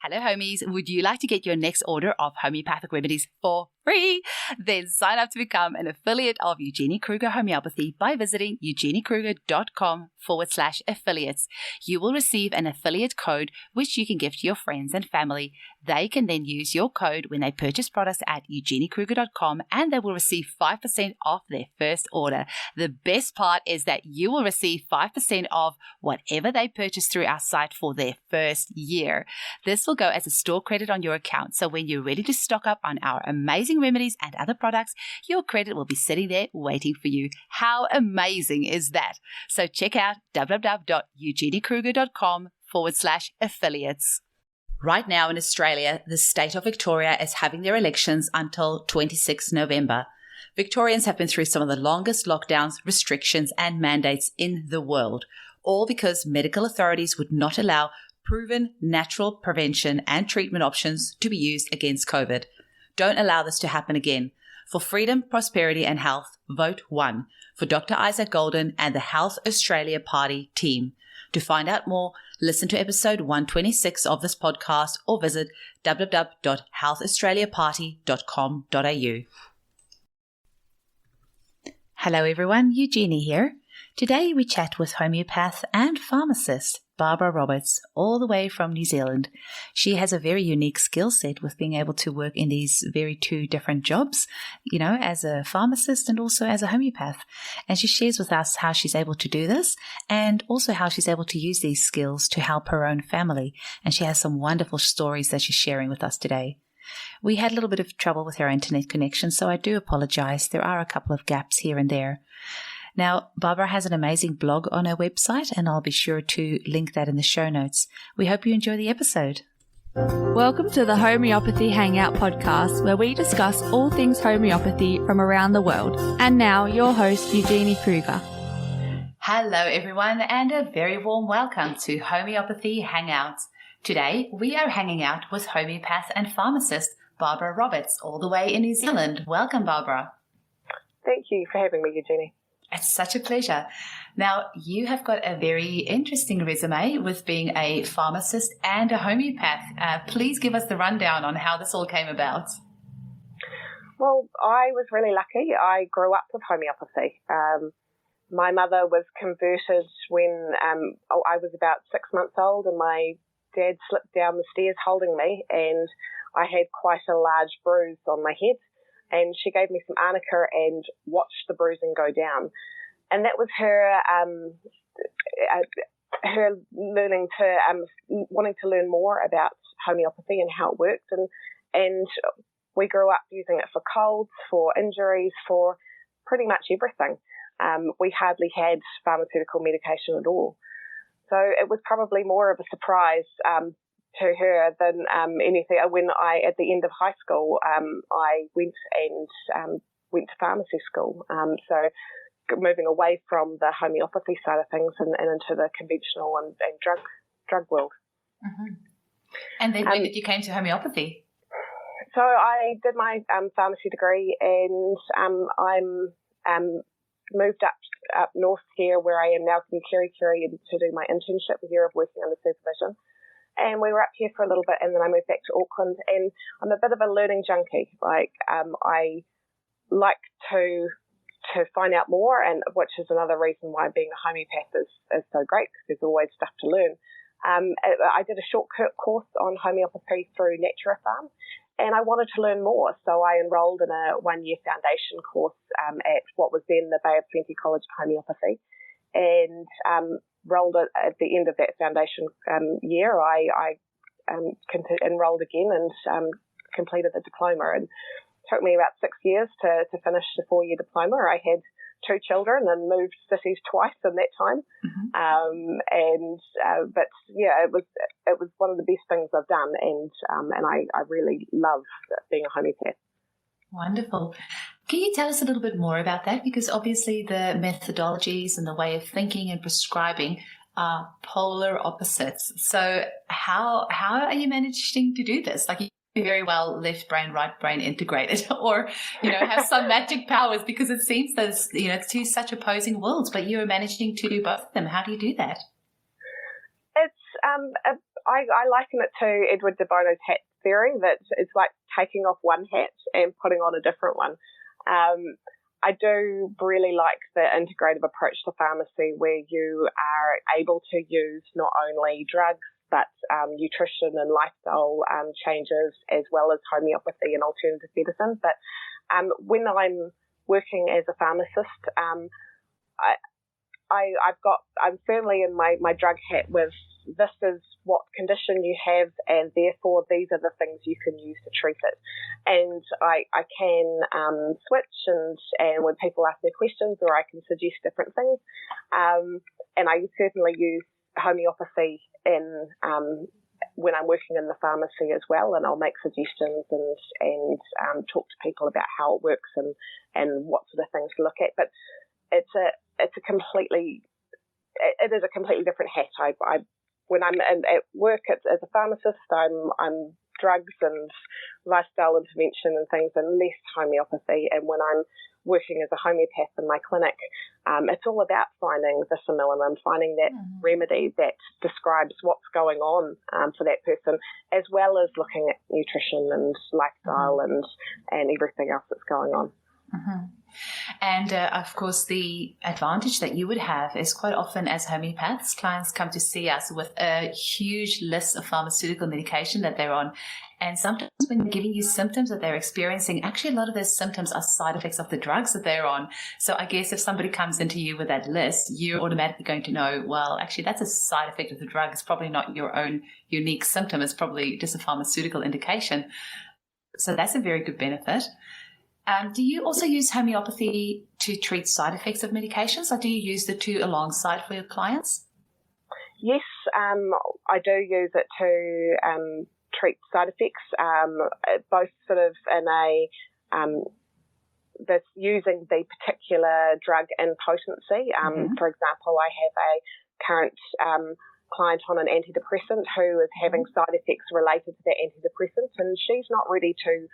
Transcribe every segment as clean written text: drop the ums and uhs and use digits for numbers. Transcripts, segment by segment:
Hello, homies. Would you like to get your next order of homeopathic remedies for free? Then sign up to become an affiliate of Eugenie Kruger Homeopathy by visiting eugeniekruger.com/affiliates. You will receive an affiliate code which you can give to your friends and family. They can then use your code when they purchase products at eugeniekruger.com and they will receive 5% off their first order. The best part is that you will receive 5% off whatever they purchase through our site for their first year. This will go as a store credit on your account. So when you're ready to stock up on our amazing remedies and other products, your credit will be sitting there waiting for you. How amazing is that? So check out www.eugeniekruger.com/affiliates. Right now in Australia, the state of Victoria is having their elections until 26 November. Victorians have been through some of the longest lockdowns, restrictions and mandates in the world, all because medical authorities would not allow proven natural prevention and treatment options to be used against COVID. Don't allow this to happen again. For freedom, prosperity and health, vote 1 for Dr. Isaac Golden and the Health Australia Party team. To find out more, listen to episode 126 of this podcast or visit www.healthaustraliaparty.com.au. Hello everyone, Eugenie here. Today we chat with homeopath and pharmacist Barbara Roberts, all the way from New Zealand. She has a very unique skill set with being able to work in these very two different jobs, as a pharmacist and also as a homeopath. And she shares with us how she's able to do this and also how she's able to use these skills to help her own family. And she has some wonderful stories that she's sharing with us today. We had a little bit of trouble with our internet connection, so I do apologize. There are a couple of gaps here and there. Now, Barbara has an amazing blog on her website, and I'll be sure to link that in the show notes. We hope you enjoy the episode. Welcome to the Homeopathy Hangout podcast, where we discuss all things homeopathy from around the world. And now, your host, Eugenie Kruger. Hello, everyone, and a very warm welcome to Homeopathy Hangouts. Today, we are hanging out with homeopath and pharmacist Barbara Roberts, all the way in New Zealand. Welcome, Barbara. Thank you for having me, Eugenie. It's such a pleasure. Now, you have got a very interesting resume with being a pharmacist and a homeopath. Please give us the rundown on how this all came about. Well, I was really lucky. I grew up with homeopathy. My mother was converted when I was about 6 months old, and my dad slipped down the stairs holding me, and I had quite a large bruise on my head. And she gave me some arnica and watched the bruising go down. And that was her learning to, wanting to learn more about homeopathy and how it worked. And we grew up using it for colds, for injuries, for pretty much everything. We hardly had pharmaceutical medication at all. So it was probably more of a surprise to her than anything. When at the end of high school, I went to pharmacy school. So moving away from the homeopathy side of things and into the conventional and drug world. Mm-hmm. And then when did you came to homeopathy? So I did my pharmacy degree, and I'm moved up north here where I am now in Kerry to do my internship, a year of working under supervision. And we were up here for a little bit, and then I moved back to Auckland. And I'm a bit of a learning junkie. I like to find out more, and which is another reason why being a homeopath is so great, because there's always stuff to learn. I did a short course on homeopathy through Naturopharm, and I wanted to learn more. So I enrolled in a 1-year foundation course at what was then the Bay of Plenty College of Homeopathy, and enrolled at the end of that foundation year. I enrolled again and completed the diploma. And it took me about 6 years to finish the 4-year diploma. I had 2 children and moved cities twice in that time. Mm-hmm. But yeah, it was one of the best things I've done, and I really love being a homeopath. Wonderful. Can you tell us a little bit more about that? Because obviously the methodologies and the way of thinking and prescribing are polar opposites. So how are you managing to do this? Like, you very well left brain, right brain integrated, or, have some magic powers, because it seems there's, two such opposing worlds, but you're managing to do both of them. How do you do that? It's, I liken it to Edward de Bono's hat theory, that it's like taking off one hat and putting on a different one. I do really like the integrative approach to pharmacy, where you are able to use not only drugs but nutrition and lifestyle changes, as well as homeopathy and alternative medicine. But when I'm working as a pharmacist, I'm firmly in my drug hat with, this is what condition you have, and therefore these are the things you can use to treat it. And I can switch, and when people ask me questions, or I can suggest different things. And I certainly use homeopathy in when I'm working in the pharmacy as well, and I'll make suggestions and talk to people about how it works and what sort of things to look at. But it is a completely different hat. When I'm at work as a pharmacist, I'm drugs and lifestyle intervention and things, and less homeopathy. And when I'm working as a homeopath in my clinic, it's all about finding the simillimum, finding that remedy that describes what's going on for that person, as well as looking at nutrition and lifestyle and everything else that's going on. Mm-hmm. And of course, the advantage that you would have is quite often as homeopaths, clients come to see us with a huge list of pharmaceutical medication that they're on. And sometimes when they're giving you symptoms that they're experiencing, actually a lot of those symptoms are side effects of the drugs that they're on. So I guess if somebody comes into you with that list, you're automatically going to know, well, actually that's a side effect of the drug. It's probably not your own unique symptom. It's probably just a pharmaceutical indication. So that's a very good benefit. Do you also use homeopathy to treat side effects of medications, or do you use the two alongside for your clients? Yes, I do use it to treat side effects, both sort of in this using the particular drug in potency. For example, I have a current client on an antidepressant who is having side effects related to that antidepressant, and she's not ready to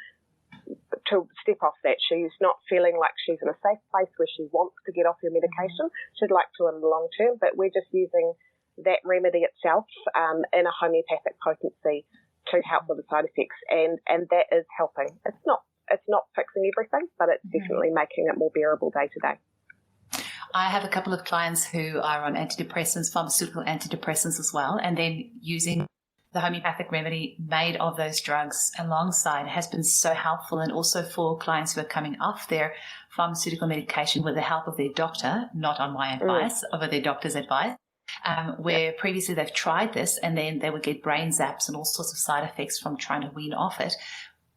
step off that. She's not feeling like she's in a safe place where she wants to get off her medication. She'd like to in the long term, but we're just using that remedy itself in a homeopathic potency to help with the side effects, and that is helping. It's not fixing everything, but it's definitely making it more bearable day to day. I have a couple of clients who are on antidepressants, pharmaceutical antidepressants as well, and then using the homeopathic remedy made of those drugs alongside has been so helpful, and also for clients who are coming off their pharmaceutical medication with the help of their doctor, not on my advice, over their doctor's advice, where previously they've tried this and then they would get brain zaps and all sorts of side effects from trying to wean off it.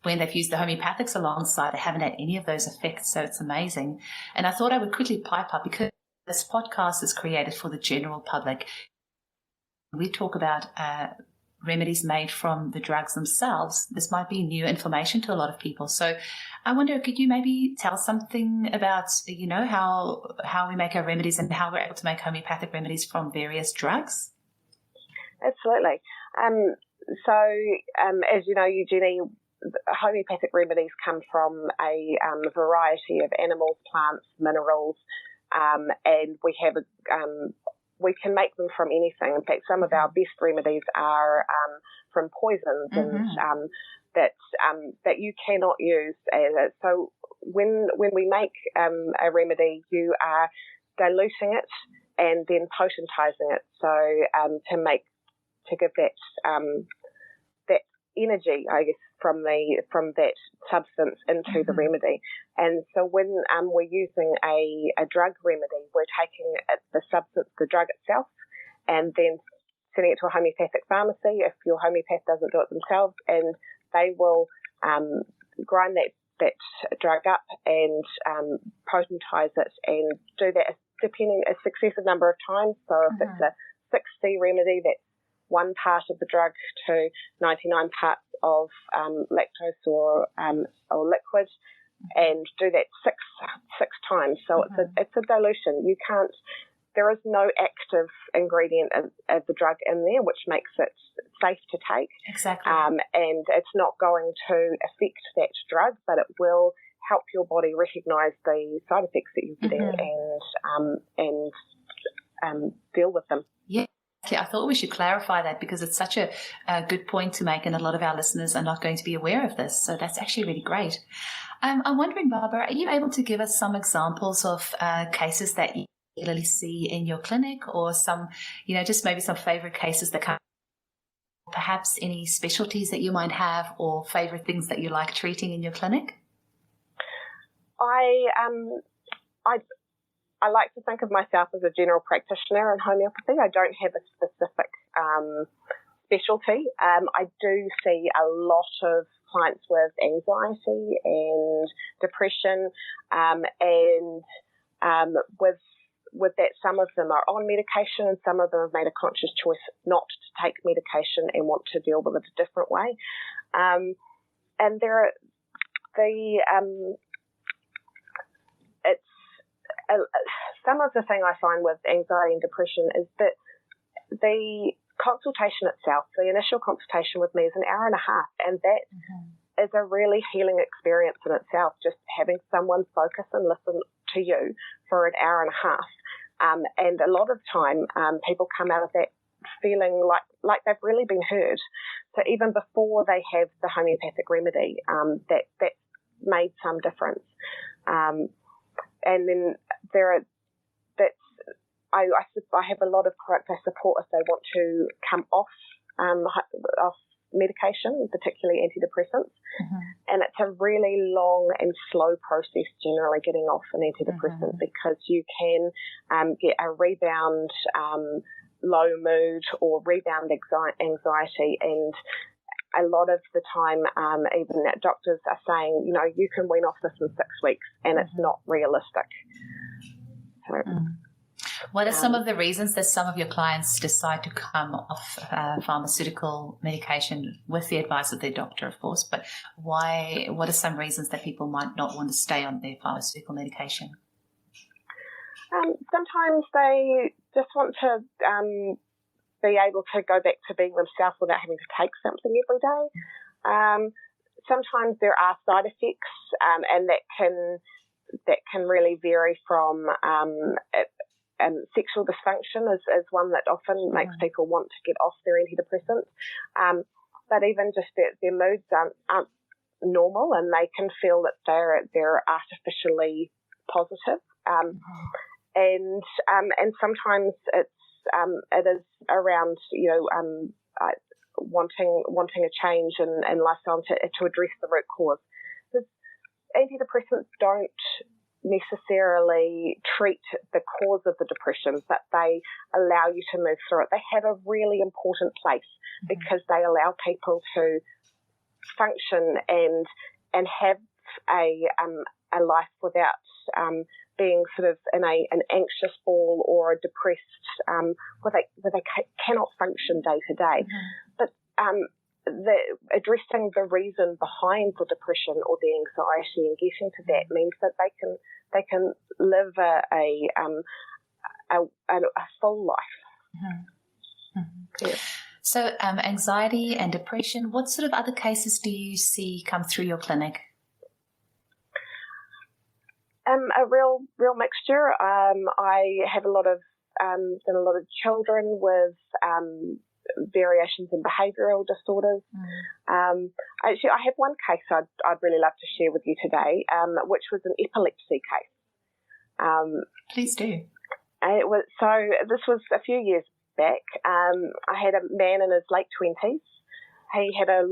When they've used the homeopathics alongside, they haven't had any of those effects, so it's amazing. And I thought I would quickly pipe up, because this podcast is created for the general public. We talk about remedies made from the drugs themselves. This might be new information to a lot of people. So I wonder, could you maybe tell something about, how we make our remedies and how we're able to make homeopathic remedies from various drugs? Absolutely. As you know, Eugenie, homeopathic remedies come from a variety of animals, plants, minerals, and we can make them from anything. In fact, some of our best remedies are from poisons and that you cannot use. So when we make a remedy, you are diluting it and then potentizing it. So to give that energy, I guess, from that substance into the remedy. And so when we're using a drug remedy, we're taking the substance, the drug itself, and then sending it to a homeopathic pharmacy if your homeopath doesn't do it themselves, and they will grind that drug up and potentize it, and do that depending a successive number of times. So if it's a 6C remedy, that's 1 part of the drug to 99 parts of lactose or liquid, and do that six times. So it's a dilution. You can't. There is no active ingredient of the drug in there, which makes it safe to take. Exactly. And it's not going to affect that drug, but it will help your body recognise the side effects that you're getting and deal with them. Yeah. I thought we should clarify that because it's such a good point to make, and a lot of our listeners are not going to be aware of this. So that's actually really great. I'm wondering, Barbara, are you able to give us some examples of cases that you regularly see in your clinic, or some, just maybe some favorite cases that come, perhaps any specialties that you might have, or favorite things that you like treating in your clinic? I like to think of myself as a general practitioner in homeopathy. I don't have a specific specialty. I do see a lot of clients with anxiety and depression, and with that, some of them are on medication and some of them have made a conscious choice not to take medication and want to deal with it a different way. And there are some of the thing I find with anxiety and depression is that the consultation itself, the initial consultation with me, is an hour and a half, and that is a really healing experience in itself, just having someone focus and listen to you for an hour and a half. And a lot of time, people come out of that feeling like they've really been heard. So even before they have the homeopathic remedy, that made some difference. And then I have a lot of clients I support if they want to come off medication, particularly antidepressants. And it's a really long and slow process generally getting off an antidepressant, because you can get a rebound low mood or rebound anxiety, and a lot of the time even doctors are saying, you can wean off this in 6 weeks, and it's not realistic. So, what are some of the reasons that some of your clients decide to come off pharmaceutical medication with the advice of their doctor, of course, but why? What are some reasons that people might not want to stay on their pharmaceutical medication? Sometimes they just want to be able to go back to being themselves without having to take something every day. Sometimes there are side effects, and that can really vary from sexual dysfunction is one that often makes people want to get off their antidepressants. But even just their moods aren't normal, and they can feel that they're artificially positive. And sometimes it is around wanting a change in lifestyle to address the root cause. Because antidepressants don't necessarily treat the cause of the depression, but they allow you to move through it. They have a really important place because they allow people to function and have a life without being sort of in an anxious ball or a depressed where they cannot function day to day. But addressing the reason behind the depression or the anxiety and getting to that means that they can live a full life. Yeah. So anxiety and depression, what sort of other cases do you see come through your clinic? A real mixture. I have done a lot of children with variations in behavioural disorders. Actually, I have one case I'd really love to share with you today, which was an epilepsy case. Please do. This was a few years back. I had a man in his late 20s. He had a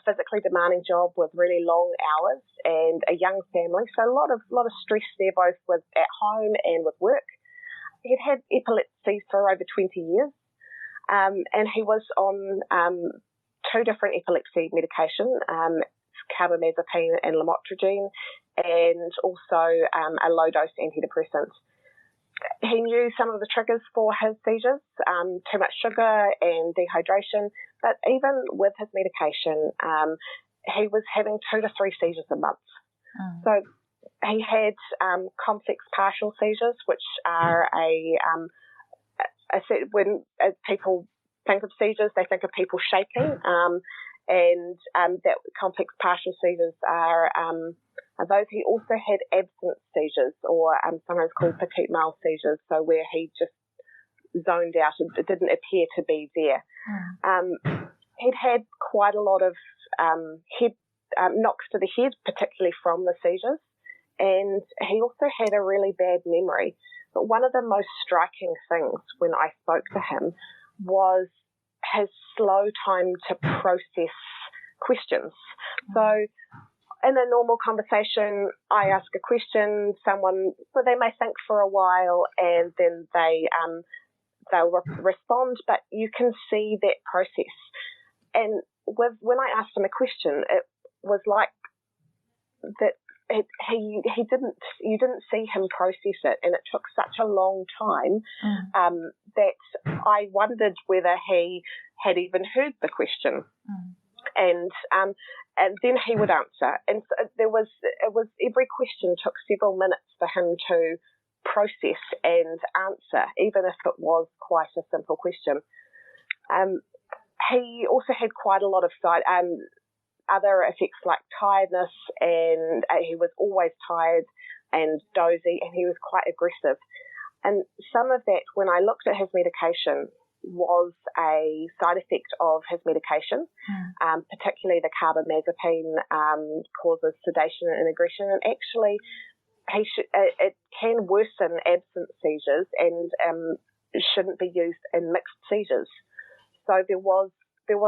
physically demanding job with really long hours and a young family, so a lot of stress there, both with at home and with work. He'd had epilepsy for over 20 years, and he was on 2 different epilepsy medication, carbamazepine and lamotrigine, and also a low-dose antidepressant. He knew some of the triggers for his seizures, too much sugar and dehydration, but even with his medication, he was having 2 to 3 seizures a month. So he had complex partial seizures, which are when people think of seizures, they think of people shaking, and that complex partial seizures are those. He also had absence seizures, or sometimes called petit mal seizures, so where he just zoned out. It didn't appear to be there. He'd had quite a lot of head knocks to the head, particularly from the seizures, and he also had a really bad memory. But one of the most striking things when I spoke to him was his slow time to process questions. So in a normal conversation, I ask a question, they may think for a while and then they'll respond, but you can see that process. And when I asked him a question, it was like that you didn't see him process it, and it took such a long time that I wondered whether he had even heard the question. And then he would answer, and so it was every question took several minutes for him to process and answer, even if it was quite a simple question. He also had quite a lot of other effects like tiredness, and he was always tired and dozy, and he was quite aggressive. And some of that, when I looked at his medication, was a side effect of his medication, particularly the carbamazepine causes sedation and aggression, and actually it can worsen absent seizures and shouldn't be used in mixed seizures. So there was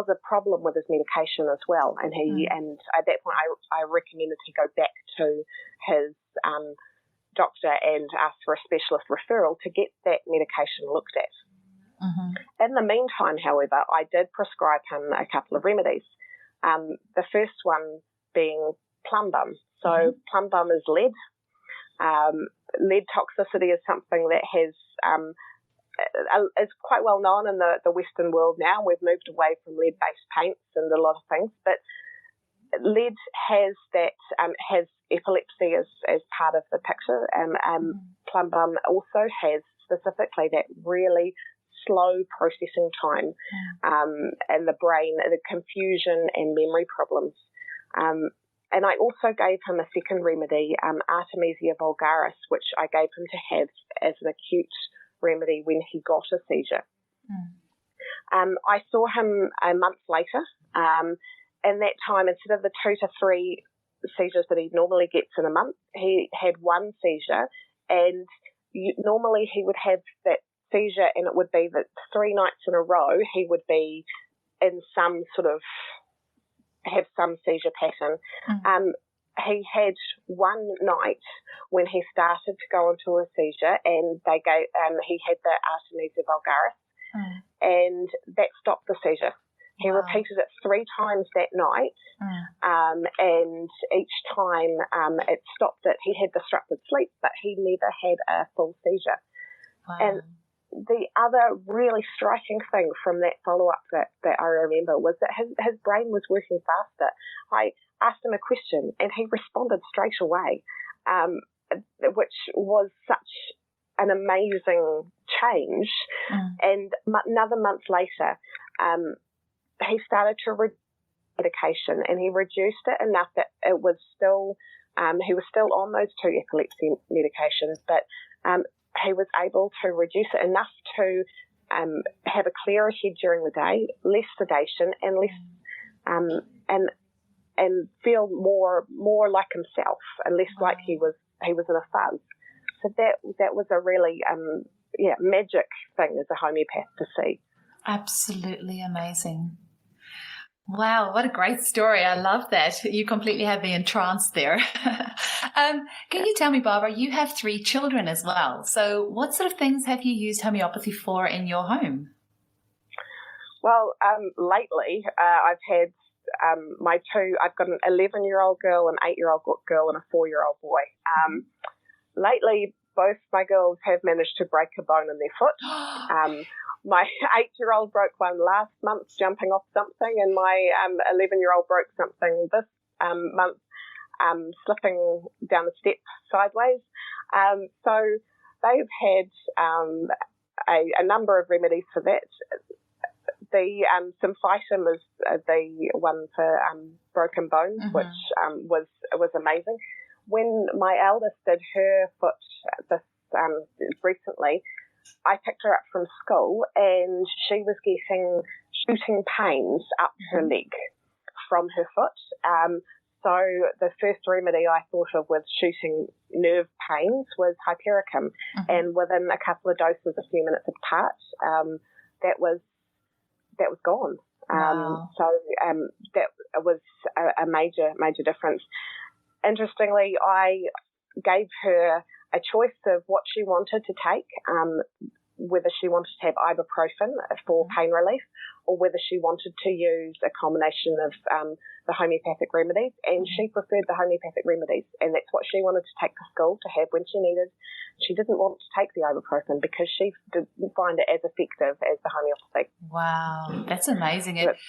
a problem with his medication as well, and and at that point I recommended he go back to his doctor and ask for a specialist referral to get that medication looked at. In the meantime, however, I did prescribe him a couple of remedies. The first one being plumbum. So plumbum is lead. Lead toxicity is something that is quite well known in the Western world now. We've moved away from lead-based paints and a lot of things, but lead has epilepsy as part of the picture, and plumbum also has specifically that really slow processing time and the brain, the confusion and memory problems. And I also gave him a second remedy, Artemisia vulgaris, which I gave him to have as an acute remedy when he got a seizure. I saw him a month later. In that time, instead of the 2 to 3 seizures that he normally gets in a month, he had one seizure, and normally he would have that seizure, and it would be that 3 nights in a row he would be in some sort of have some seizure pattern. He had one night when he started to go into a seizure, and he had the Artemisia vulgaris, and that stopped the seizure. He repeated it 3 times that night, and each time it stopped it. He had disrupted sleep, but he never had a full seizure. And the other really striking thing from that follow-up that I remember was that his brain was working faster. I asked him a question and he responded straight away, which was such an amazing change. And another month later, he started to reduce medication, and he reduced it enough that it was still, he was still on those 2 epilepsy medications, but he was able to reduce it enough to have a clearer head during the day, less sedation, and less and feel more like himself, and less like he was in a fuzz. So that was a really magic thing as a homeopath to see. Absolutely amazing. Wow, what a great story. I love that. You completely had me entranced there. Can you tell me, Barbara, you have 3 children as well. So what sort of things have you used homeopathy for in your home? Well, lately I've had I've got an 11-year-old girl, an 8-year-old girl, and a 4-year-old boy. Lately, both my girls have managed to break a bone in their foot. My 8-year-old broke one last month jumping off something, and my 11-year-old broke something this month slipping down the step sideways. So they've had a number of remedies for that. The symphytum is the one for broken bones, which was amazing. When my eldest did her foot this recently, I picked her up from school and she was getting shooting pains up her leg from her foot. So the first remedy I thought of with shooting nerve pains was hypericum, and within a couple of doses a few minutes apart, that was gone. Wow. So that was a major difference. Interestingly, I gave her a choice of what she wanted to take, whether she wanted to have ibuprofen for pain relief or whether she wanted to use a combination of the homeopathic remedies, and she preferred the homeopathic remedies, and that's what she wanted to take to school to have when she needed. She didn't want to take the ibuprofen because she didn't find it as effective as the homeopathy. Wow, that's amazing. It's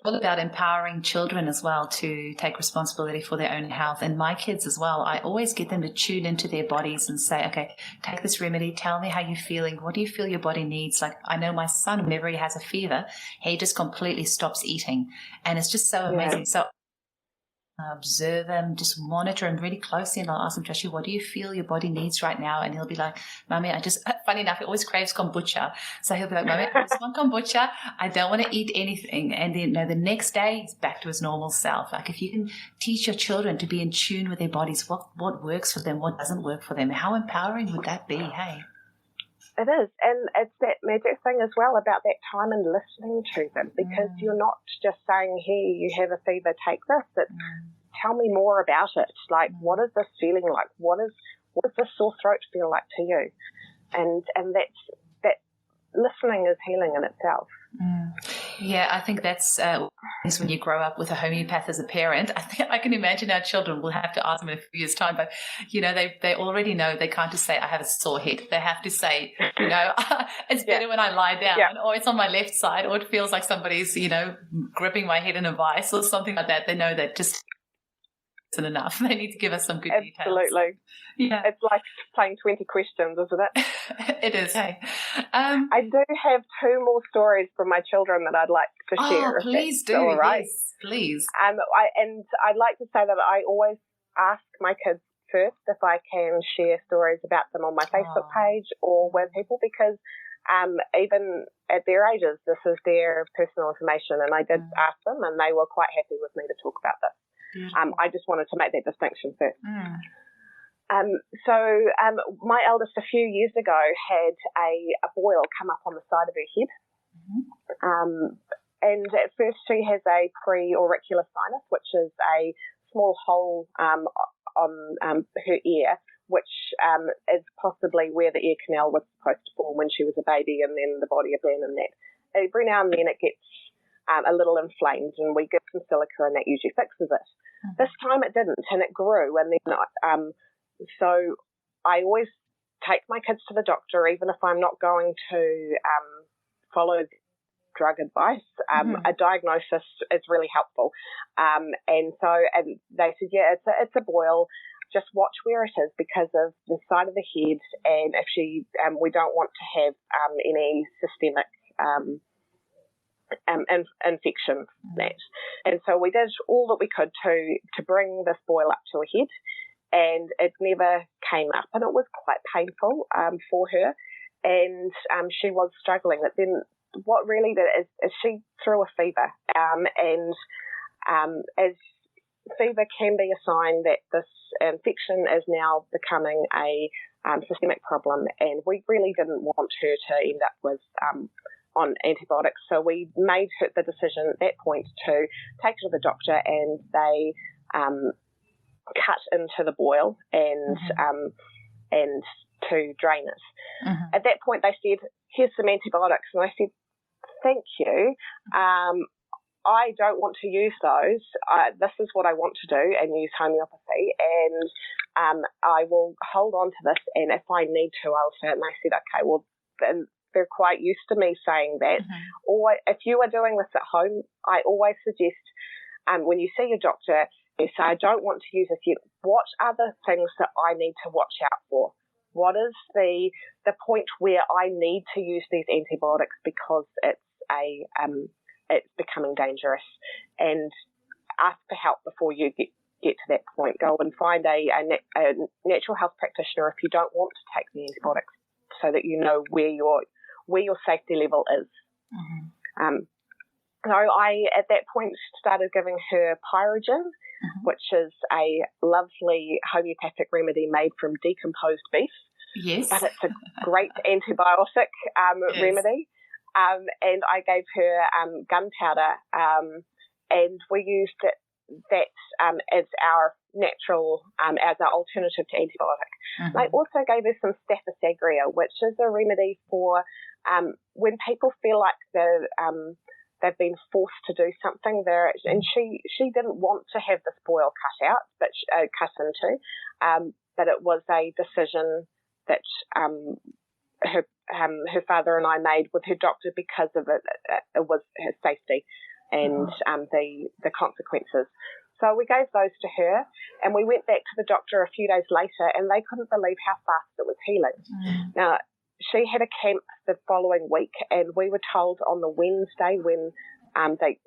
all about empowering children as well to take responsibility for their own health. And my kids as well, I always get them to tune into their bodies and say, okay, take this remedy, tell me how you're feeling, what do you feel your body needs? Like, I know my son, whenever he has a fever, he just completely stops eating, and it's just so amazing. So I observe him, just monitor him really closely, and I'll ask him, Joshua, what do you feel your body needs right now? And he'll be like, Mummy, funny enough, he always craves kombucha. So he'll be like, Mummy, I just want kombucha. I don't want to eat anything. And then the next day he's back to his normal self. Like, if you can teach your children to be in tune with their bodies, what works for them, what doesn't work for them, how empowering would that be, hey? It is, and it's that magic thing as well about that time and listening to them, because you're not just saying, here, you have a fever, take this. It's tell me more about it. Like, what is this feeling like? What does this sore throat feel like to you? And that listening is healing in itself. Yeah, I think that's when you grow up with a homeopath as a parent. I can imagine our children will have to ask them in a few years' time, but they already know they can't just say I have a sore head. They have to say, it's better when I lie down, or it's on my left side, or it feels like somebody's gripping my head in a vice or something like that. They know that just isn't enough. They need to give us some good details. Absolutely. Yeah. It's like playing 20 questions, isn't it? It is, hey. I do have 2 more stories from my children that I'd like to share. Oh, please do. All right. Yes, please. I'd like to say that I always ask my kids first if I can share stories about them on my Facebook page or with people, because even at their ages, this is their personal information, and I did ask them, and they were quite happy with me to talk about this. I just wanted to make that distinction first. So my eldest a few years ago had a boil come up on the side of her head. And at first she has a pre-auricular sinus, which is a small hole on her ear, which is possibly where the ear canal was supposed to form when she was a baby, and then the body abandoned that. Every now and then it gets a little inflamed, and we give some silica, and that usually fixes it. This time it didn't, and it grew, and then so I always take my kids to the doctor, even if I'm not going to follow drug advice. A diagnosis is really helpful, and they said, it's a boil. Just watch where it is because of the side of the head, and if we don't want to have any systemic infection from that. And so we did all that we could to bring this boil up to her head, and it never came up, and it was quite painful for her, and she was struggling. But then what really did is she threw a fever, and as fever can be a sign that this infection is now becoming a systemic problem, and we really didn't want her to end up with on antibiotics. So we made the decision at that point to take her to the doctor, and they cut into the boil and to drain it. At that point they said, here's some antibiotics, and I said, thank you. I don't want to use those. This is what I want to do, and use homeopathy, and I will hold on to this, and if I need to, I'll say it. And I said, okay, well, then they're quite used to me saying that. Or if you are doing this at home, I always suggest when you see your doctor, you say, I don't want to use this yet. What are the things that I need to watch out for? What is the point where I need to use these antibiotics because it's becoming dangerous? And ask for help before you get to that point. Go and find a natural health practitioner if you don't want to take the antibiotics. so that you know where your safety level is. So I, at that point, started giving her pyrogen, which is a lovely homeopathic remedy made from decomposed beef. Yes. But it's a great antibiotic remedy. And I gave her gunpowder, and we used that as our natural, as our alternative to antibiotic. I also gave her some Staph aureus, which is a remedy for when people feel like they've been forced to do something. And she didn't want to have this boil cut out, but cut into, but it was a decision that her father and I made with her doctor because of it was her safety and the consequences. So we gave those to her, and we went back to the doctor a few days later, and they couldn't believe how fast it was healing. Now, she had a camp the following week, and we were told on the Wednesday when they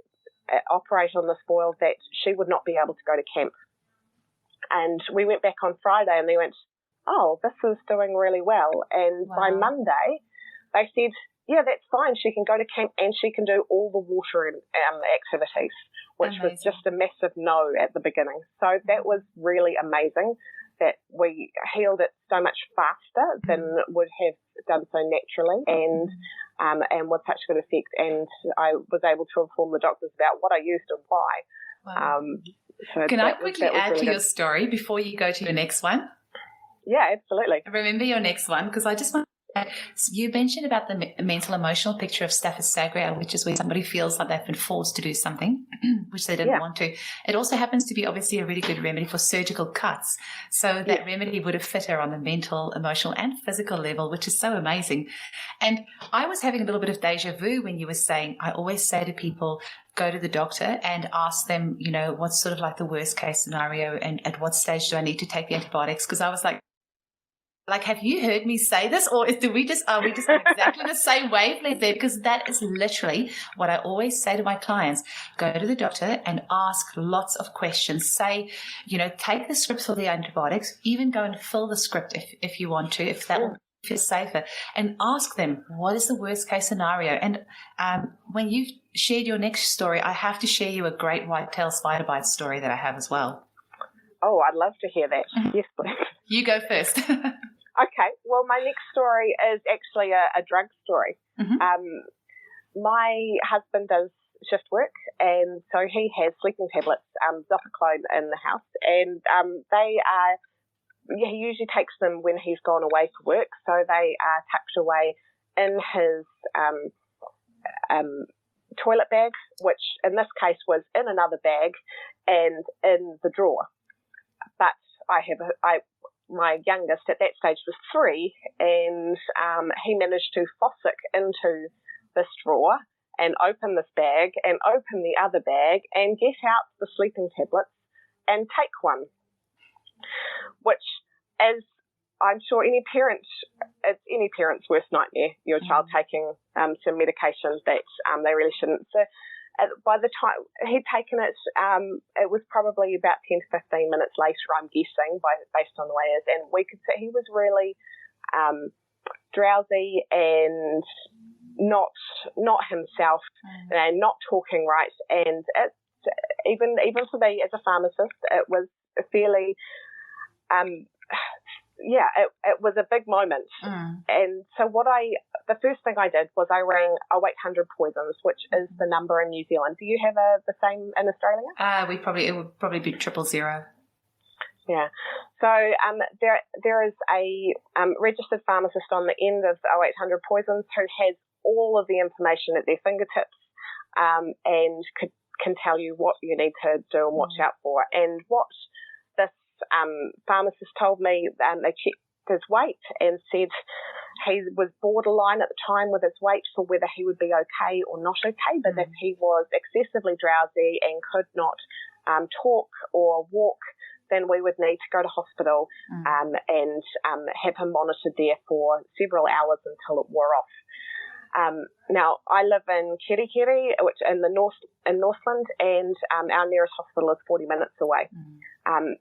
operate on this boil that she would not be able to go to camp. And we went back on Friday, and they went, oh, this is doing really well. And by Monday, they said, yeah, that's fine. She can go to camp and she can do all the water activities, which was just a massive no at the beginning. So that was really amazing that we healed it so much faster than would have done so naturally and with such good effect. And I was able to inform the doctors about what I used and why. So can I quickly add really to good. your story before you go to your next one? Yeah, absolutely. Remember your next one, because I just want to add, you mentioned about the mental emotional picture of Staph aureus, which is where somebody feels like they've been forced to do something which they didn't want to. It also happens to be obviously a really good remedy for surgical cuts. So that remedy would have fit her on the mental, emotional and physical level, which is so amazing. And I was having a little bit of deja vu when you were saying, I always say to people, go to the doctor and ask them, you know, what's sort of like the worst case scenario and at what stage do I need to take the antibiotics? Because I was like, have you heard me say this, or are we just on exactly the same wavelength there? Because that is literally what I always say to my clients. Go to the doctor and ask lots of questions. Say, you know, take the scripts for the antibiotics, even go and fill the script if you want to, if that will feel safer, and ask them, what is the worst case scenario? And when you've shared your next story, I have to share you a great whitetail spider bite story that I have as well. Oh, I'd love to hear that. Yes, please. You go first. Okay, well, my next story is actually a drug story. My husband does shift work, and so he has sleeping tablets, Zopiclone, in the house, and he usually takes them when he's gone away for work, so they are tucked away in his toilet bag, which in this case was in another bag and in the drawer. But my youngest at that stage was 3, and he managed to fossick into this drawer and open this bag and open the other bag and get out the sleeping tablets and take one, which, as I'm sure it's any parent's worst nightmare, your child taking some medications that they really shouldn't. So by the time he'd taken it, it was probably about 10 to 15 minutes later, I'm guessing, based on the way it is. And we could see he was really drowsy and not himself and not talking right. And even for me as a pharmacist, it was fairly it was a big moment. And so the first thing I did was I rang 0800 Poisons, which is the number in New Zealand. Do you have the same in Australia? It would probably be 000. Yeah. So there is a registered pharmacist on the end of 0800 Poisons who has all of the information at their fingertips and can tell you what you need to do and watch out for. And what this pharmacist told me, they checked his weight and said he was borderline at the time with his weight for whether he would be okay or not okay, but if he was excessively drowsy and could not talk or walk, then we would need to go to hospital and have him monitored there for several hours until it wore off. Now, I live in Kirikiri, which in Northland, and our nearest hospital is 40 minutes away. And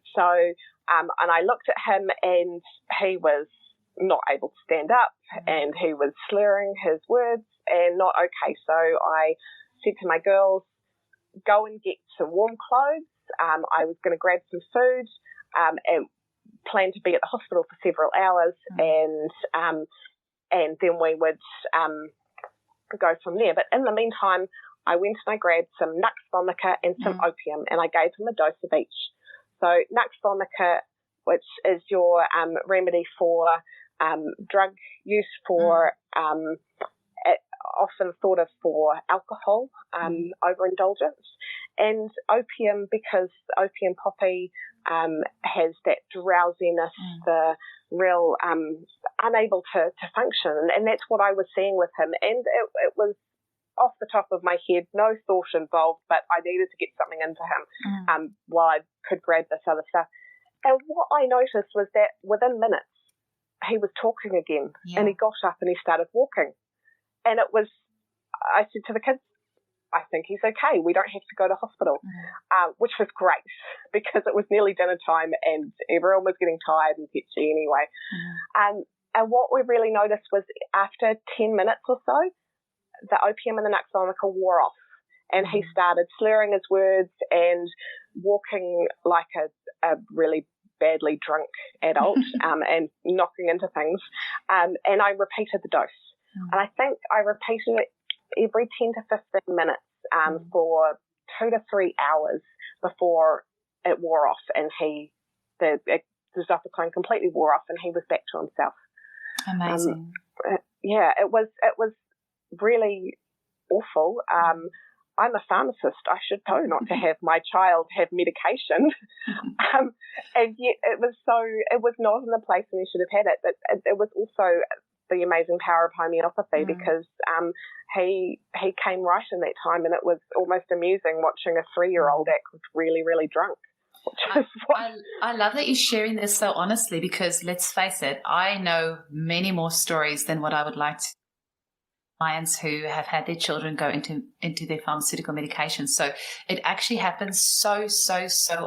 I looked at him, and he was not able to stand up, and he was slurring his words and not okay. So I said to my girls, go and get some warm clothes. I was going to grab some food and plan to be at the hospital for several hours, and then we would go from there. But in the meantime, I went and I grabbed some nux vomica and some opium, and I gave him a dose of each. So nux vomica, which is your remedy for drug use, for often thought of for alcohol overindulgence, and opium because opium poppy has that drowsiness, the real unable to function, and that's what I was seeing with him. And it was off the top of my head, no thought involved, but I needed to get something into him while I could grab this other stuff. And what I noticed was that within minutes, he was talking again, and he got up and he started walking. And it was, I said to the kids, I think he's okay. We don't have to go to hospital, which was great because it was nearly dinner time and everyone was getting tired and pitchy anyway. And what we really noticed was after 10 minutes or so, the opium and the nux vomica wore off, and he started slurring his words and walking like a really badly drunk adult and knocking into things. And I repeated the dose. And I think I repeated it every 10 to 15 minutes for 2 to 3 hours before it wore off, and the zopiclone completely wore off, and he was back to himself. Amazing. It was really awful. I'm a pharmacist. I should know not to have my child have medication. And yet it was not in the place where he should have had it. But it was also the amazing power of homeopathy because he came right in that time, and it was almost amusing watching a 3-year-old act really, really drunk. I love that you're sharing this so honestly, because let's face it, I know many more stories than what I would like to. Clients who have had their children go into their pharmaceutical medication. So it actually happens so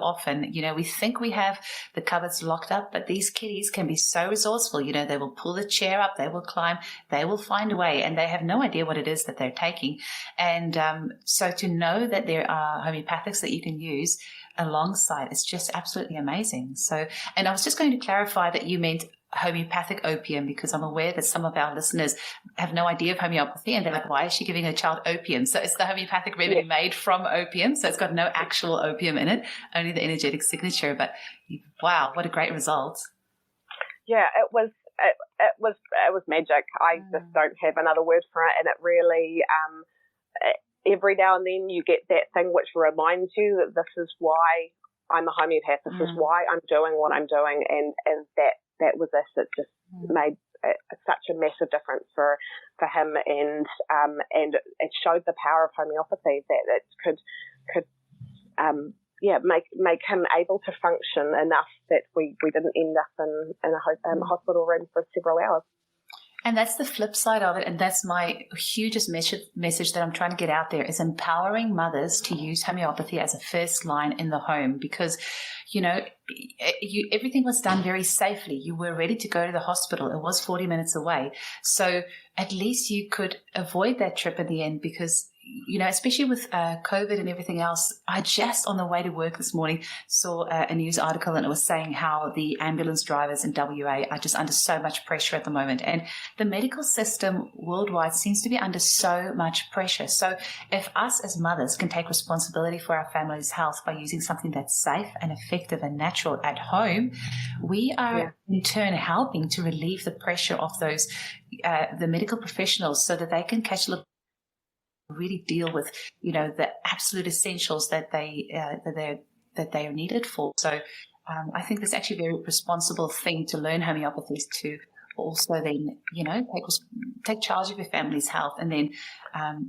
often. You know, we think we have the cupboards locked up, but these kiddies can be so resourceful. You know, they will pull the chair up, they will climb, they will find a way, and they have no idea what it is that they're taking. And so to know that there are homeopathics that you can use alongside, it's just absolutely amazing. So, and I was just going to clarify that you meant homeopathic opium, because I'm aware that some of our listeners have no idea of homeopathy and they're like, why is she giving her child opium? So it's the homeopathic remedy made from opium. So it's got no actual opium in it, only the energetic signature. But wow, what a great result. Yeah, it was magic. I just don't have another word for it. And it really, every now and then you get that thing which reminds you that this is why I'm a homeopath. This is why I'm doing what I'm doing. And that was this. It just made such a massive difference for him, and it showed the power of homeopathy, that it could make him able to function enough that we didn't end up in a hospital room for several hours. And that's the flip side of it, and that's my hugest message that I'm trying to get out there, is empowering mothers to use homeopathy as a first line in the home, because, you know, everything was done very safely. You were ready to go to the hospital. It was 40 minutes away. So at least you could avoid that trip at the end, because, you know, especially with COVID and everything else, I just on the way to work this morning saw a news article, and it was saying how the ambulance drivers in WA are just under so much pressure at the moment. And the medical system worldwide seems to be under so much pressure. So if us as mothers can take responsibility for our family's health by using something that's safe and effective and natural at home, we are in turn helping to relieve the pressure of those, the medical professionals, so that they can really deal with, you know, the absolute essentials that they are needed for. So I think that's actually a very responsible thing to learn homeopathy, to also then, you know, take charge of your family's health, and then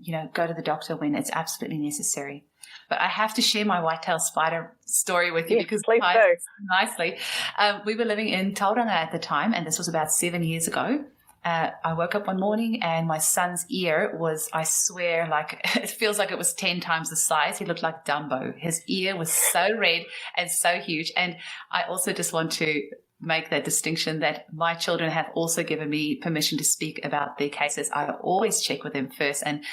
you know, go to the doctor when it's absolutely necessary. But I have to share my whitetail spider story with you, because please do. Nicely. We were living in Tauranga at the time, and this was about 7 years ago. I woke up one morning and my son's ear was, I swear, like, it feels like it was 10 times the size. He looked like Dumbo. His ear was so red and so huge. And I also just want to make that distinction that my children have also given me permission to speak about their cases. I always check with them first, and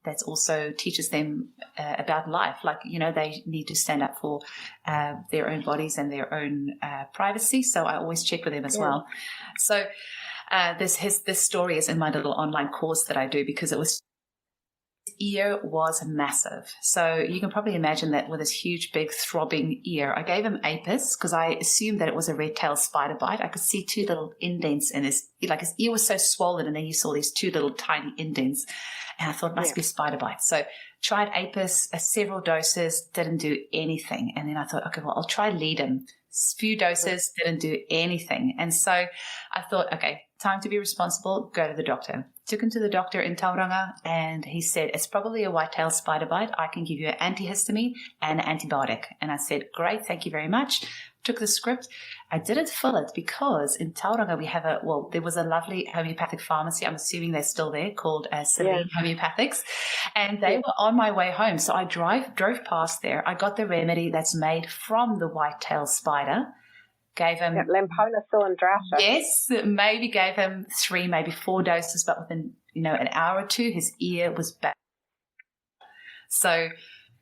that also teaches them about life. Like, they need to stand up for their own bodies and their own privacy. So I always check with them as well. So this story is in my little online course that I do, because his ear was massive. So you can probably imagine that with his huge, big, throbbing ear. I gave him Apis because I assumed that it was a red-tailed spider bite. I could see two little indents in his ear was so swollen, and then you saw these two little tiny indents. And I thought it must be a spider bite. So tried Apis, several doses, didn't do anything. And then I thought, okay, well, I'll try Leadum. Few doses, didn't do anything. And so I thought, okay, time to be responsible, go to the doctor. Took him to the doctor in Tauranga, and he said, it's probably a white-tailed spider bite. I can give you an antihistamine and an antibiotic. And I said, great, thank you very much. Took the script. I didn't fill it because in Tauranga we have there was a lovely homeopathic pharmacy. I'm assuming they're still there, called Celine Homeopathics. And they were on my way home. So I drove past there. I got the remedy that's made from the white-tailed spider. Gave him Lampona Cylindrata. Yes, maybe gave him 3, maybe 4 doses, but within an hour or 2, his ear was back. So,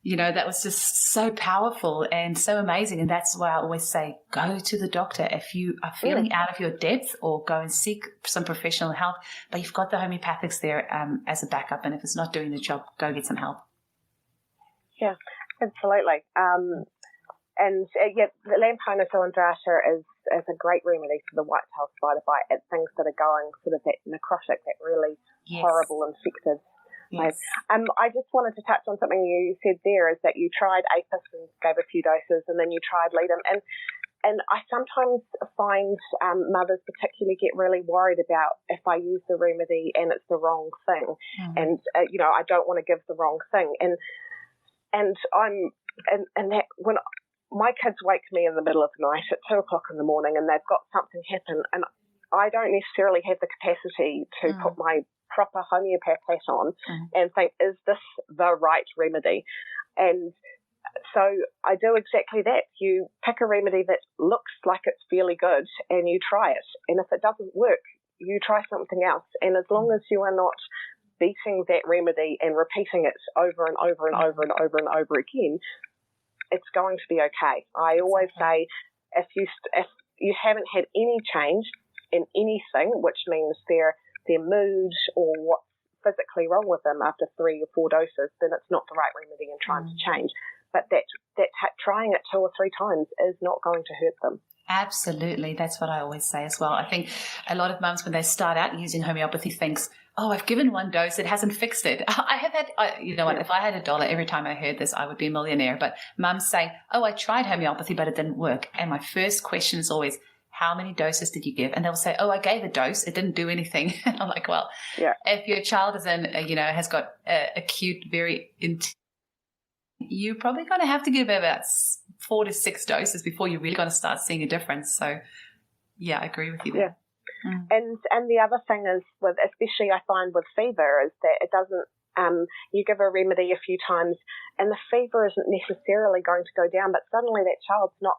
that was just so powerful and so amazing. And that's why I always say, go to the doctor if you are feeling out of your depth, or go and seek some professional help. But you've got the homeopathics there as a backup. And if it's not doing the job, go get some help. Yeah, absolutely. The Lampona Cylindrata is a great remedy for the white-tailed spider bite. It's things that are going sort of that necrotic, that really horrible infected. Yes. I just wanted to touch on something you said there, is that you tried Apis and gave a few doses, and then you tried Leadum. And I sometimes find mothers particularly get really worried about if I use the remedy and it's the wrong thing. And, I don't want to give the wrong thing. And that when my kids wake me in the middle of the night at 2 o'clock in the morning and they've got something happen, and I don't necessarily have the capacity to put my proper homeopath hat on and think, is this the right remedy? And so I do exactly that. You pick a remedy that looks like it's fairly good and you try it. And if it doesn't work, you try something else. And as long as you are not beating that remedy and repeating it over and over and over and over and over again, it's going to be okay. I always say, if you haven't had any change in anything, which means their mood or what's physically wrong with them after 3 or 4 doses, then it's not the right remedy and trying to change. But trying it 2 or 3 times is not going to hurt them. Absolutely. That's what I always say as well. I think a lot of mums, when they start out using homeopathy, thinks, oh, I've given 1 dose, it hasn't fixed it. I have had, what, if I had $1 every time I heard this, I would be a millionaire. But mums say, oh, I tried homeopathy, but it didn't work. And my first question is always, how many doses did you give? And they'll say, oh, I gave a dose, it didn't do anything. And I'm like, well, if your child is has got acute, very intense, you're probably going to have to give about 4 to 6 doses before you're really going to start seeing a difference. So, I agree with you there. And the other thing is, especially I find with fever, is that it doesn't, you give a remedy a few times and the fever isn't necessarily going to go down, but suddenly that child's not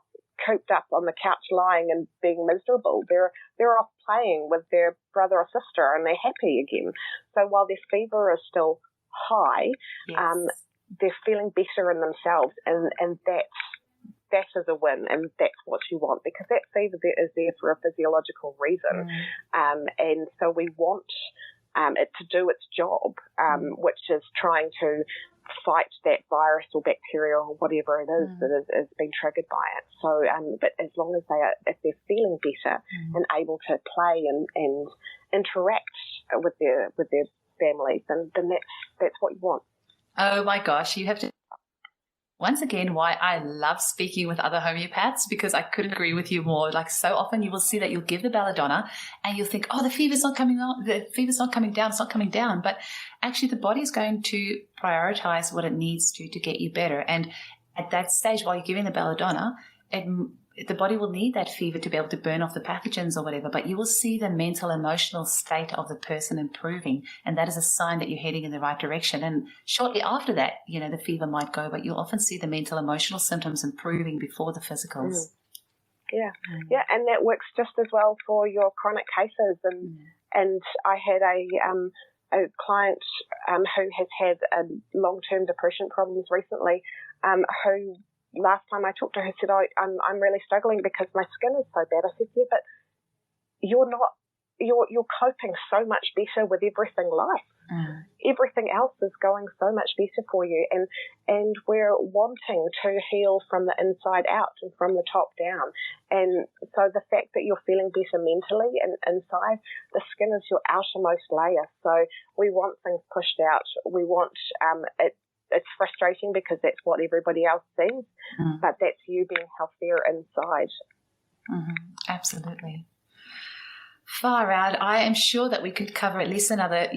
cooped up on the couch lying and being miserable. They're off playing with their brother or sister and they're happy again. So while their fever is still high, they're feeling better in themselves, and that is a win, and that's what you want, because that fever is there for a physiological reason. And so we want it to do its job, which is trying to fight that virus or bacteria or whatever it is that is being triggered by it. So, but as long as if they're feeling better and able to play and interact with their families, then that's what you want. Oh my gosh, you have to. Once again, why I love speaking with other homeopaths, because I couldn't agree with you more. Like, so often you will see that you'll give the belladonna and you'll think, oh, the fever's not coming on, the fever's not coming down, it's not coming down. But actually the body is going to prioritize what it needs to get you better. And at that stage, while you're giving the belladonna, the body will need that fever to be able to burn off the pathogens or whatever, but you will see the mental, emotional state of the person improving, and that is a sign that you're heading in the right direction. And shortly after that, the fever might go, but you'll often see the mental, emotional symptoms improving before the physicals. Yeah, and that works just as well for your chronic cases. And I had a client who has had long-term depression problems recently, who last time I talked to her said, I'm really struggling because my skin is so bad. I said, yeah, but you're coping so much better with everything life. Everything else is going so much better for you, and we're wanting to heal from the inside out and from the top down. And so the fact that you're feeling better mentally and inside, the skin is your outermost layer. So we want things pushed out. We want it's frustrating because that's what everybody else sees, but that's you being healthier inside. Absolutely. Far out. I am sure that we could cover at least another,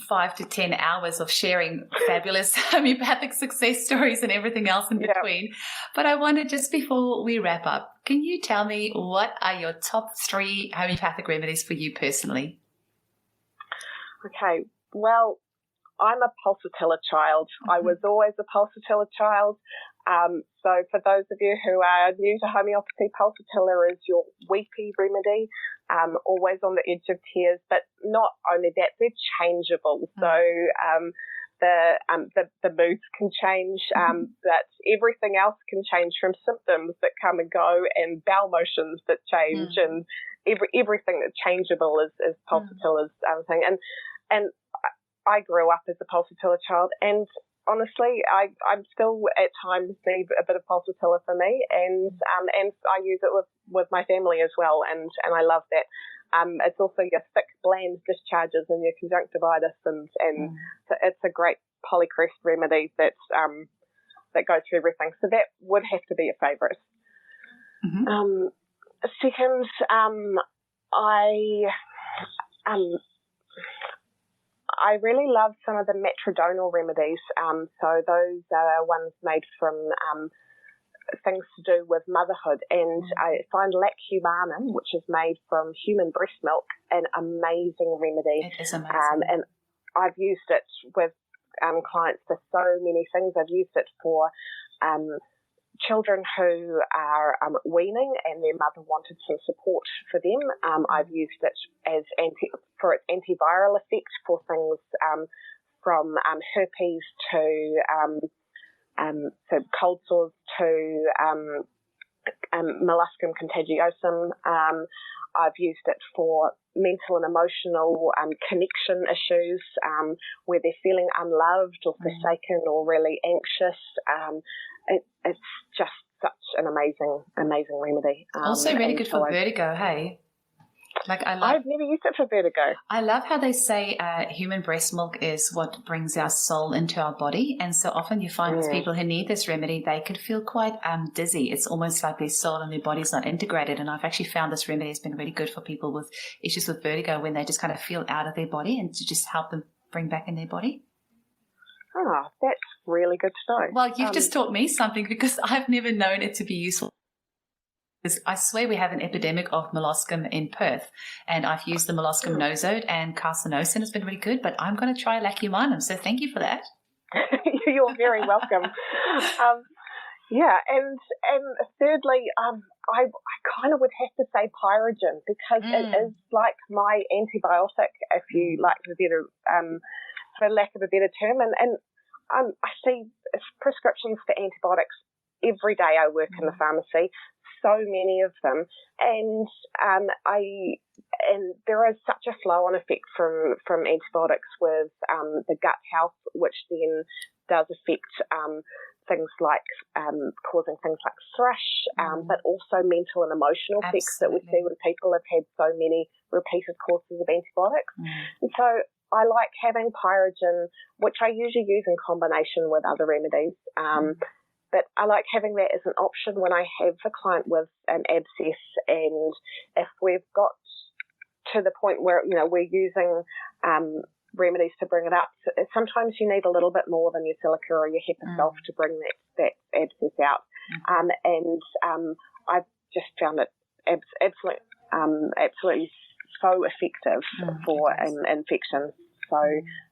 5 to 10 hours of sharing fabulous homeopathic success stories and everything else in between. But I wonder, just before we wrap up, can you tell me what are your top 3 homeopathic remedies for you personally? Okay. Well, I'm a pulsatilla child. I was always a pulsatilla child. So for those of you who are new to homeopathy, pulsatilla is your weepy remedy, always on the edge of tears. But not only that, they're changeable. So the moods can change, but everything else can change, from symptoms that come and go and bowel motions that change, and everything that's changeable is pulsatilla's thing. And I grew up as a pulsatilla child, and honestly, I'm still at times need a bit of pulsatilla for me, and I use it with my family as well, and I love that. It's also your thick, bland discharges and your conjunctivitis, and so it's a great polycrest remedy that goes through everything. So that would have to be a favourite. Second, I really love some of the metrodonal remedies. So those are ones made from things to do with motherhood. And I find lacumanum, which is made from human breast milk, an amazing remedy. It is amazing. And I've used it with clients for so many things. I've used it for children who are weaning and their mother wanted some support for them. I've used it as for its antiviral effect for things from herpes to cold sores to molluscum contagiosum. I've used it for mental and emotional connection issues where they're feeling unloved or forsaken or really anxious. It's just such an amazing remedy. Also really good for vertigo, hey? I've never used it for vertigo. I love how they say human breast milk is what brings our soul into our body, and so often you find with people who need this remedy, they can feel quite dizzy. It's almost like their soul and their body's not integrated, and I've actually found this remedy has been really good for people with issues with vertigo when they just kind of feel out of their body, and to just help them bring back in their body. Oh, that's really good to know. Well, you've just taught me something, because I've never known it to be useful. I swear we have an epidemic of molluscum in Perth, and I've used the molluscum nosode and carcinosin. It's been really good, but I'm going to try lacumanum, so thank you for that. You're very welcome. And thirdly, I kind of would have to say pyrogen, because it is like my antibiotic, if you like the better, for lack of a better term. And I see prescriptions for antibiotics every day I work in the pharmacy, so many of them, and there is such a flow-on effect from antibiotics with the gut health, which then does affect things like causing things like thrush, but also mental and emotional effects that we see when people have had so many repeated courses of antibiotics. And so I like having pyrogen, which I usually use in combination with other remedies. But I like having that as an option when I have a client with an abscess, and if we've got to the point where, we're using remedies to bring it up, sometimes you need a little bit more than your silica or your Hepasulf to bring that abscess out. I've just found it absolutely so effective for infections. So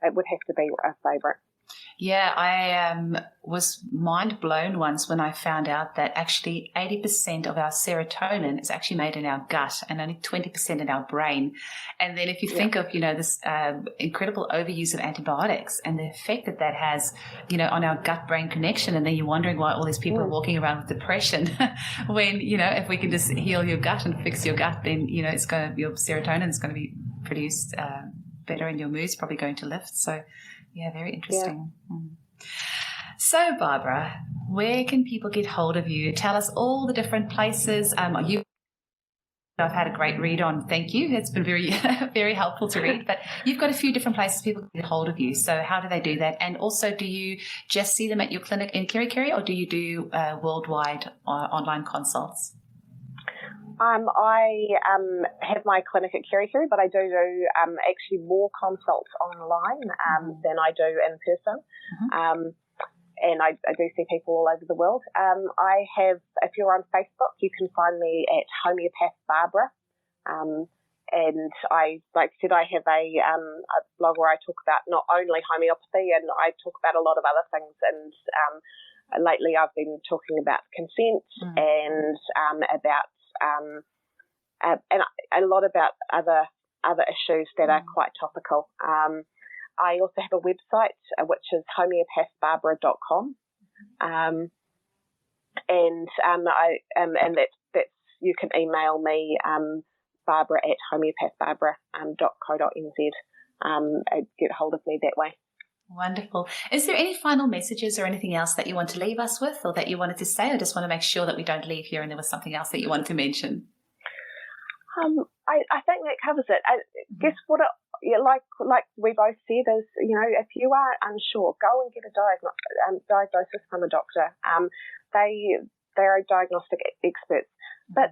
it would have to be a favourite. Yeah, I was mind blown once when I found out that actually 80% of our serotonin is actually made in our gut and only 20% in our brain. And then if you think of, this incredible overuse of antibiotics and the effect that that has, on our gut-brain connection, and then you're wondering why all these people are walking around with depression when, if we can just heal your gut and fix your gut, then, your serotonin is going to be produced better and your mood's probably going to lift. So, yeah, very interesting. Yeah. So, Barbara, where can people get hold of you? Tell us all the different places. I've had a great read on. Thank you. It's been very, very helpful to read. But you've got a few different places people can get hold of you. So, how do they do that? And also, do you just see them at your clinic in Kerikeri, or do you do worldwide online consults? I have my clinic at Kerikeri, but I do actually more consults online than I do in person. And I do see people all over the world. I have, if you're on Facebook, you can find me at Homeopath Barbara. And I have a blog where I talk about not only homeopathy, and I talk about a lot of other things. And lately I've been talking about consent and about and a lot about other issues that are quite topical. I also have a website which is homeopathbarbara.com, and that's you can email me Barbara at homeopathbarbara.co.nz and get hold of me that way. Wonderful. Is there any final messages or anything else that you want to leave us with, or that you wanted to say? I just want to make sure that we don't leave here and there was something else that you wanted to mention. I think that covers it. I guess like we both said is, if you are unsure, go and get a diagnosis from a doctor. They're diagnostic experts. But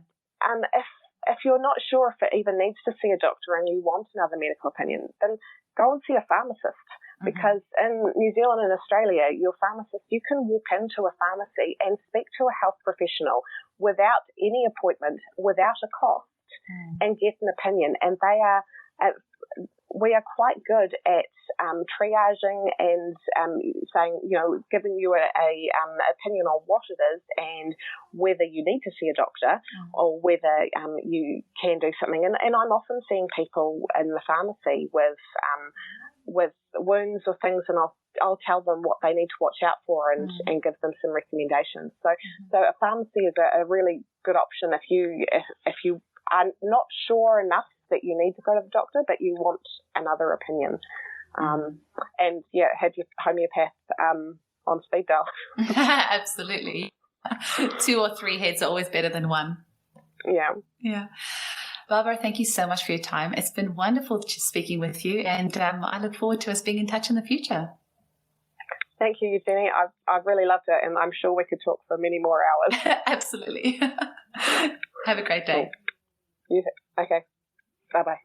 if you're not sure if it even needs to see a doctor and you want another medical opinion, then go and see a pharmacist. Because in New Zealand and Australia, your pharmacist, you can walk into a pharmacy and speak to a health professional without any appointment, without a cost, and get an opinion. And we are quite good at triaging and saying, giving you a opinion on what it is and whether you need to see a doctor or whether you can do something. And I'm often seeing people in the pharmacy with wounds or things, and I'll tell them what they need to watch out for and give them some recommendations. So a pharmacy is a really good option if you are not sure enough that you need to go to the doctor, but you want another opinion. And have your homeopath on speed dial. Absolutely. 2 or 3 heads are always better than one. Yeah. Barbara, thank you so much for your time. It's been wonderful speaking with you, and I look forward to us being in touch in the future. Thank you, Eugenie. I've really loved it, and I'm sure we could talk for many more hours. Absolutely. Have a great day. Cool. Okay. Bye-bye.